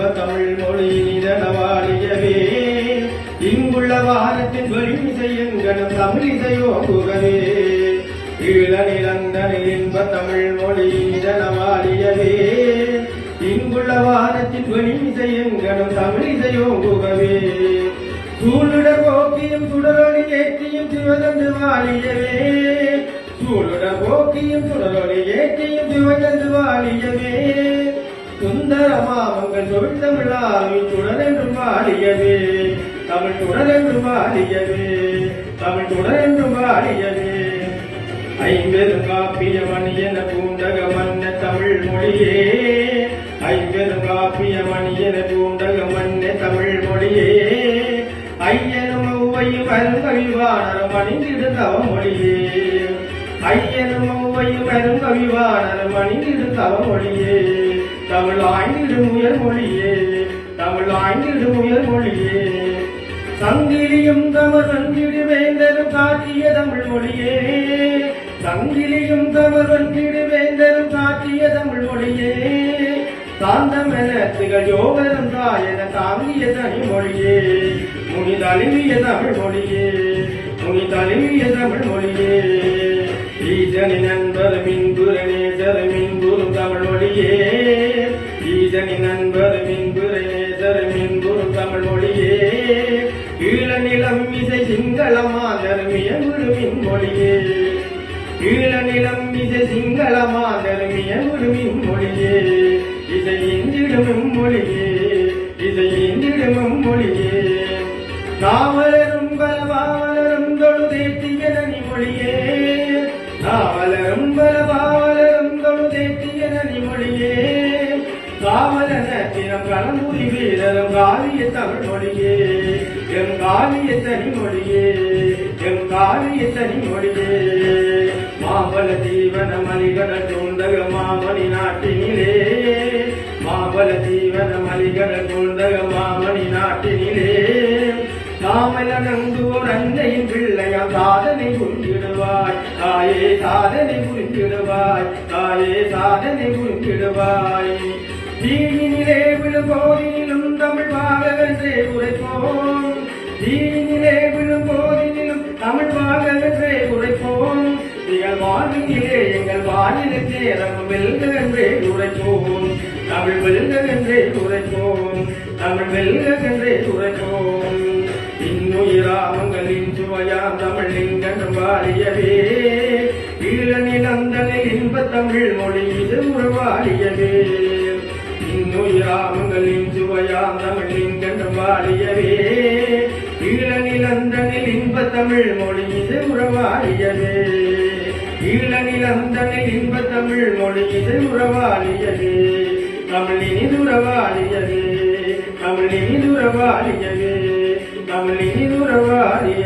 தமிழ் மொழி நிதனவாடியவே இங்குள்ள வாரத்தின் வலிமிசை எங்கனும் தமிழிசையோகுகவே ஈழ நிலந்தனில் இன்ப தமிழ் மொழி நிதனவாடியவே இங்குள்ள வாரத்தின் வலிமிசை எங்கனும் தமிழிசையோகுகவே சூழுட போக்கியும் சுடரொளி ஏற்றியும் சிவகந்து வாழியவே சூழுட போக்கியும் சுடரொளி ஏற்றியும் சிவகந்து வாழியவே சுந்தரமாமங்கள் சொல் தொடரென்றும் வாழியவே தமிழ் தொடரென்றும் வாழியவே தமிழ் தொடரென்றும் வாழியவே ஐம்பெரும் காப்பிய மணி என பூண்டக மன்ன தமிழ் மொழியே ஐம்பெரும் காப்பிய மணி என பூண்டக மன்ன தமிழ் மொழியே ஐயனும் ஒவ்வையும் அருங்கவிவானரும் அணிந்திடு தவ மொழியே ஐயனும் ஒவ்வையும் அருங்கவிவானரும் அணிந்திடு தவ மொழியே தமிழ் ஆய்ந்திடும் உயர் மொழியே தமிழ் ஆய்ந்திடும் உயர் மொழியே சங்கிலியும் தமர் வந்திடு வேந்தரும் காட்டிய தமிழ் மொழியே சங்கிலியும் தமர் வந்திடு வேந்தரும் காட்டிய தமிழ் மொழியே சாந்தமென திகழ் யோகரும் தாயென தாங்கிய தனி மொழியே முனி தழுவிய தமிழ் மொழியே முனி தழுவிய தமிழ் மொழியே ஈசனின் நண்பர் மின்புற நேசர் மின்புறும் தமிழ் மொழியே ஈசனின் நண்பர் மின்புற நேசர் மின்புறும் தமிழ் மொழியே ஈழ நிலம் இசை சிங்களமாதர் மியங்குழுமின் மொழியே ஈழ நிலம் இசை சிங்களமாதர் மியங்குழுமின் மொழியே இசை இந்திடும் மொழியே இசை இந்திடும் மொழியே நாவலரும் பலவாவலரும் தொழுதேற்றிய நனி மொழியே நாவலரும் பலவாவலரும் தொழுதேற்றிய நனி மொழியே காவலன தினம் களம்புரி வீரரும் காவிய தமிழ் மொழியே எம் காவிய தனி மொழியே எம் காவிய தனி மொழியே மாபல ஜீவன மலிகடல் சூழ்ந்தக மாமணி நாட்டினிலே மாபல ஜீவன மலிகடல் சூழ்ந்தக மாமணி நாட்டினிலே நாமல நங்குவோர் அன்னையின் பிள்ளையாம் சாதனை புரிந்திடுவாய் தாயே சாதனை புரிந்திடுவாய் தாயே சாதனை புரிந்திடுவாய் தீயினிலே விழும் போதினிலும் தமிழ் வாழவென்றே உரைப்போம் தீயினிலே விழும் போதினிலும் தமிழ் வாழவென்றே உரைப்போம் எங்கள் வாழ்வினிலே எங்கள் வாழில் சேரம் வெல்க என்றே உரைப்போம் தமிழ் வெல்க என்றே உரைப்போம் தமிழ் வெல்க என்றே உரைப்போம் இன்னுயிராமங்களின் சுவையாம் தமிழ் லிங்கன் வாழியவே ஈழ நிலந்தனில் இன்ப தமிழ் மொழி இது உருவாழியவே இன்னுயிராமங்களின் சுவையாம் தமிழ் லிங்கன் வாழியவே ஈழ நிலந்தனில் இன்ப தமிழ் மொழி இது உறவாழியவே ஈழ நிலந்தனில் இன்ப தமிழ் மொழி இது உறவாழியவே தமிழினிதுறவாழியவே தமிழினிதுறவாழியவே தமிழினிதுறவாழியவே